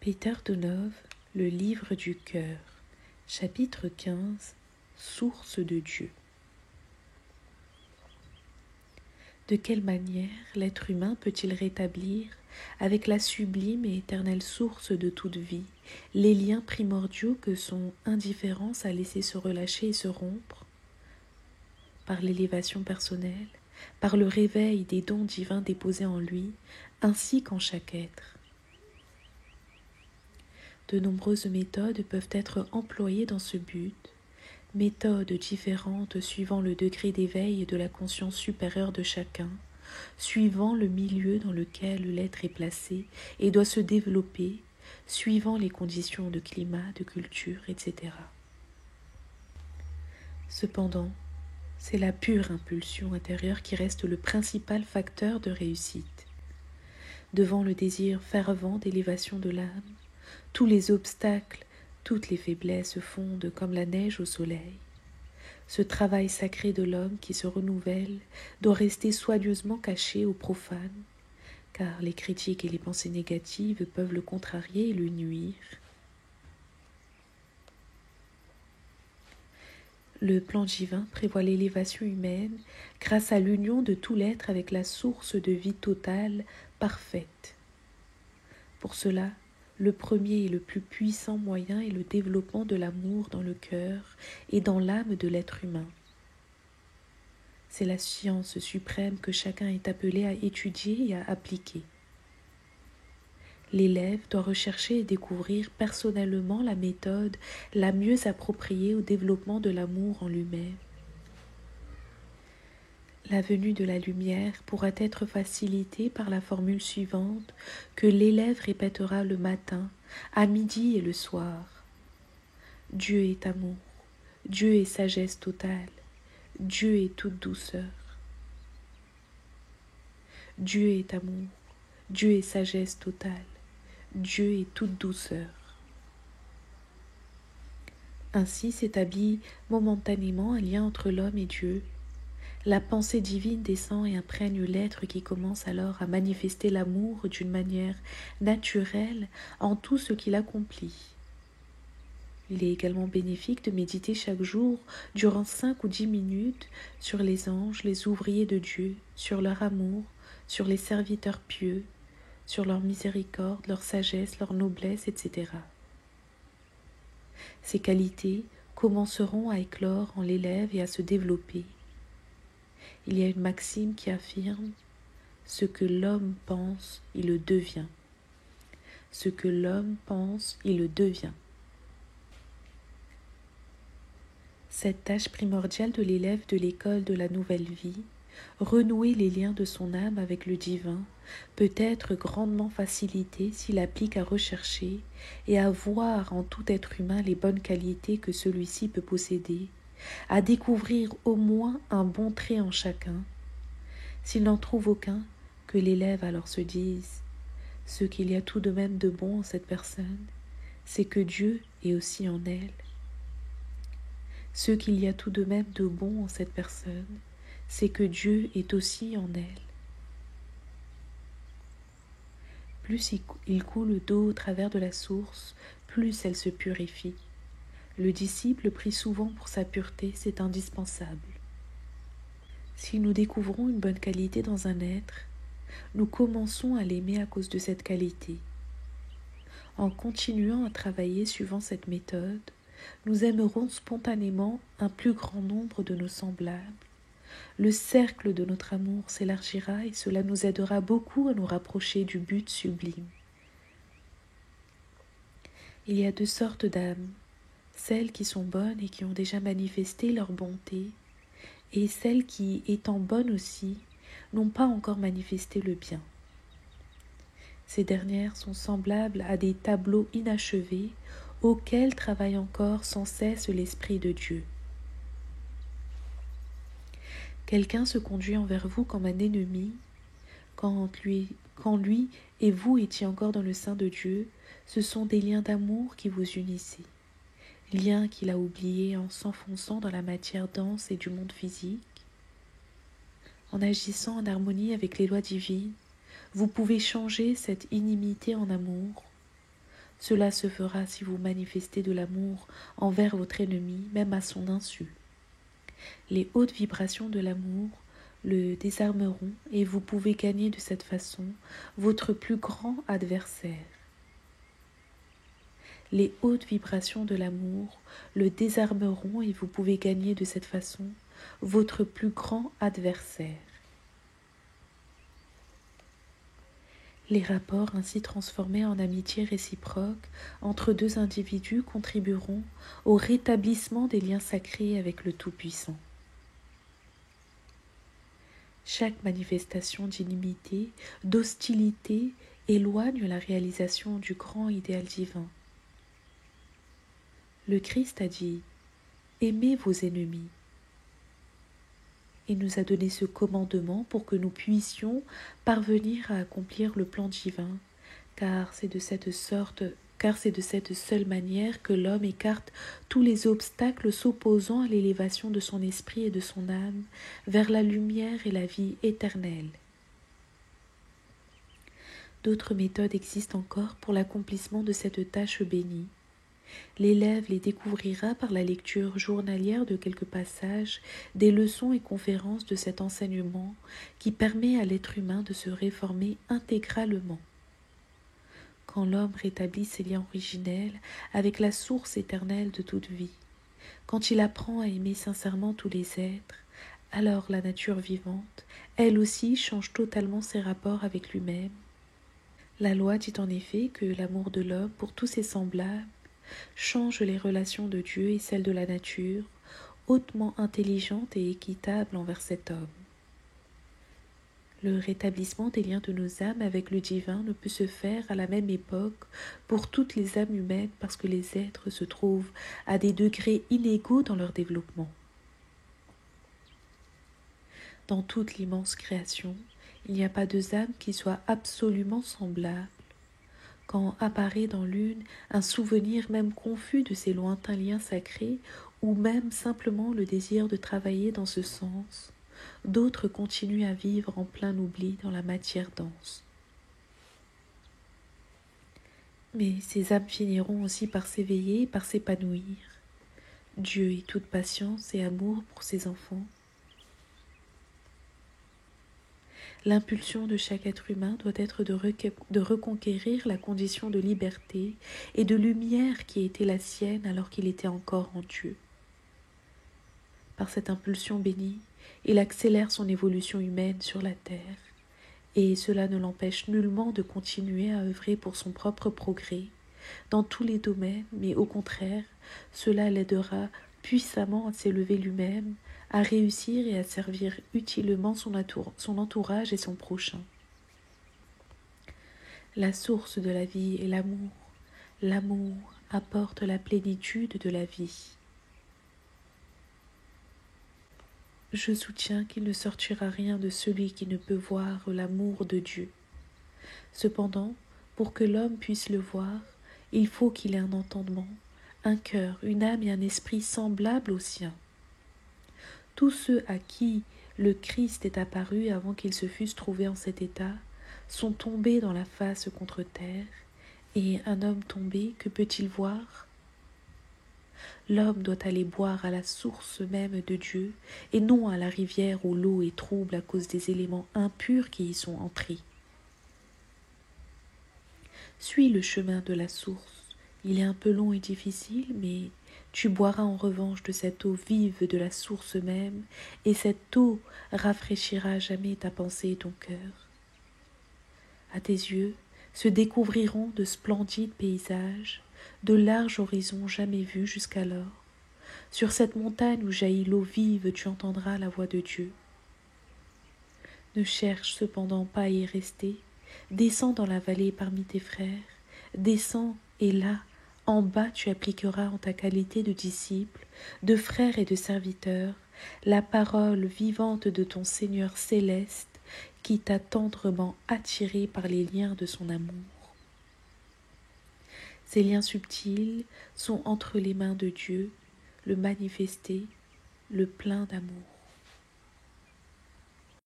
Peter Donov, le livre du cœur, chapitre 15, Source de Dieu. De quelle manière l'être humain peut-il rétablir, avec la sublime et éternelle source de toute vie, les liens primordiaux que son indifférence a laissé se relâcher et se rompre? Par l'élévation personnelle, par le réveil des dons divins déposés en lui, ainsi qu'en chaque être. De nombreuses méthodes peuvent être employées dans ce but, méthodes différentes suivant le degré d'éveil de la conscience supérieure de chacun, suivant le milieu dans lequel l'être est placé et doit se développer, suivant les conditions de climat, de culture, etc. Cependant, c'est la pure impulsion intérieure qui reste le principal facteur de réussite. Devant le désir fervent d'élévation de l'âme, tous les obstacles, toutes les faiblesses fondent comme la neige au soleil. Ce travail sacré de l'homme qui se renouvelle doit rester soigneusement caché aux profanes, car les critiques et les pensées négatives peuvent le contrarier et lui nuire. Le plan divin prévoit l'élévation humaine grâce à l'union de tout l'être avec la source de vie totale, parfaite. Pour cela, le premier et le plus puissant moyen est le développement de l'amour dans le cœur et dans l'âme de l'être humain. C'est la science suprême que chacun est appelé à étudier et à appliquer. L'élève doit rechercher et découvrir personnellement la méthode la mieux appropriée au développement de l'amour en lui-même. La venue de la lumière pourra être facilitée par la formule suivante que l'élève répétera le matin, à midi et le soir. Dieu est amour, Dieu est sagesse totale, Dieu est toute douceur. Dieu est amour, Dieu est sagesse totale, Dieu est toute douceur. Ainsi s'établit momentanément un lien entre l'homme et Dieu. La pensée divine descend et imprègne l'être qui commence alors à manifester l'amour d'une manière naturelle en tout ce qu'il accomplit. Il est également bénéfique de méditer chaque jour, durant 5 ou 10 minutes, sur les anges, les ouvriers de Dieu, sur leur amour, sur les serviteurs pieux, sur leur miséricorde, leur sagesse, leur noblesse, etc. Ces qualités commenceront à éclore en l'élève et à se développer. Il y a une maxime qui affirme « Ce que l'homme pense, il le devient. Ce que l'homme pense, il le devient. » Cette tâche primordiale de l'élève de l'école de la nouvelle vie, renouer les liens de son âme avec le divin, peut être grandement facilitée s'il applique à rechercher et à voir en tout être humain les bonnes qualités que celui-ci peut posséder, à découvrir au moins un bon trait en chacun. S'il n'en trouve aucun, que l'élève alors se dise « Ce qu'il y a tout de même de bon en cette personne, c'est que Dieu est aussi en elle. Ce qu'il y a tout de même de bon en cette personne, c'est que Dieu est aussi en elle. » Plus il coule d'eau au travers de la source, plus elle se purifie. Le disciple prie souvent pour sa pureté, c'est indispensable. Si nous découvrons une bonne qualité dans un être, nous commençons à l'aimer à cause de cette qualité. En continuant à travailler suivant cette méthode, nous aimerons spontanément un plus grand nombre de nos semblables. Le cercle de notre amour s'élargira et cela nous aidera beaucoup à nous rapprocher du but sublime. Il y a 2 sortes d'âmes, celles qui sont bonnes et qui ont déjà manifesté leur bonté, et celles qui, étant bonnes aussi, n'ont pas encore manifesté le bien. Ces dernières sont semblables à des tableaux inachevés auxquels travaille encore sans cesse l'Esprit de Dieu. Quelqu'un se conduit envers vous comme un ennemi, quand lui et vous étiez encore dans le sein de Dieu, ce sont des liens d'amour qui vous unissaient, liens qu'il a oubliés en s'enfonçant dans la matière dense et du monde physique. En agissant en harmonie avec les lois divines, vous pouvez changer cette inimitié en amour. Cela se fera si vous manifestez de l'amour envers votre ennemi, même à son insu. Les hautes vibrations de l'amour le désarmeront et vous pouvez gagner de cette façon votre plus grand adversaire. Les hautes vibrations de l'amour le désarmeront et vous pouvez gagner de cette façon votre plus grand adversaire. Les rapports ainsi transformés en amitié réciproque entre deux individus contribueront au rétablissement des liens sacrés avec le Tout-Puissant. Chaque manifestation d'inimité, d'hostilité éloigne la réalisation du grand idéal divin. Le Christ a dit « Aimez vos ennemis ». Il nous a donné ce commandement pour que nous puissions parvenir à accomplir le plan divin, car c'est de cette seule manière que l'homme écarte tous les obstacles s'opposant à l'élévation de son esprit et de son âme vers la lumière et la vie éternelle. D'autres méthodes existent encore pour l'accomplissement de cette tâche bénie. L'élève les découvrira par la lecture journalière de quelques passages des leçons et conférences de cet enseignement qui permet à l'être humain de se réformer intégralement. Quand l'homme rétablit ses liens originels avec la source éternelle de toute vie, quand il apprend à aimer sincèrement tous les êtres, alors la nature vivante, elle aussi, change totalement ses rapports avec lui-même. La loi dit en effet que l'amour de l'homme pour tous ses semblables change les relations de Dieu et celles de la nature, hautement intelligente et équitable envers cet homme. Le rétablissement des liens de nos âmes avec le divin ne peut se faire à la même époque pour toutes les âmes humaines parce que les êtres se trouvent à des degrés inégaux dans leur développement. Dans toute l'immense création, il n'y a pas deux âmes qui soient absolument semblables. Quand apparaît dans l'une un souvenir même confus de ces lointains liens sacrés, ou même simplement le désir de travailler dans ce sens, d'autres continuent à vivre en plein oubli dans la matière dense. Mais ces âmes finiront aussi par s'éveiller et par s'épanouir. Dieu est toute patience et amour pour ses enfants. L'impulsion de chaque être humain doit être de reconquérir la condition de liberté et de lumière qui était la sienne alors qu'il était encore en Dieu. Par cette impulsion bénie, il accélère son évolution humaine sur la terre, et cela ne l'empêche nullement de continuer à œuvrer pour son propre progrès dans tous les domaines, mais au contraire, cela l'aidera puissamment à s'élever lui-même, à réussir et à servir utilement son entourage et son prochain. La source de la vie est l'amour. L'amour apporte la plénitude de la vie. Je soutiens qu'il ne sortira rien de celui qui ne peut voir l'amour de Dieu. Cependant, pour que l'homme puisse le voir, il faut qu'il ait un entendement, un cœur, une âme et un esprit semblables aux siens. Tous ceux à qui le Christ est apparu avant qu'ils se fussent trouvés en cet état sont tombés dans la face contre terre, et un homme tombé, que peut-il voir ? L'homme doit aller boire à la source même de Dieu, et non à la rivière où l'eau est trouble à cause des éléments impurs qui y sont entrés. Suis le chemin de la source. Il est un peu long et difficile, mais tu boiras en revanche de cette eau vive de la source même, et cette eau rafraîchira à jamais ta pensée et ton cœur. À tes yeux se découvriront de splendides paysages, de larges horizons jamais vus jusqu'alors. Sur cette montagne où jaillit l'eau vive, tu entendras la voix de Dieu. Ne cherche cependant pas à y rester. Descends dans la vallée parmi tes frères. Descends, et là, en bas, tu appliqueras en ta qualité de disciple, de frère et de serviteur, la parole vivante de ton Seigneur céleste qui t'a tendrement attiré par les liens de son amour. Ces liens subtils sont entre les mains de Dieu, le manifesté, le plein d'amour.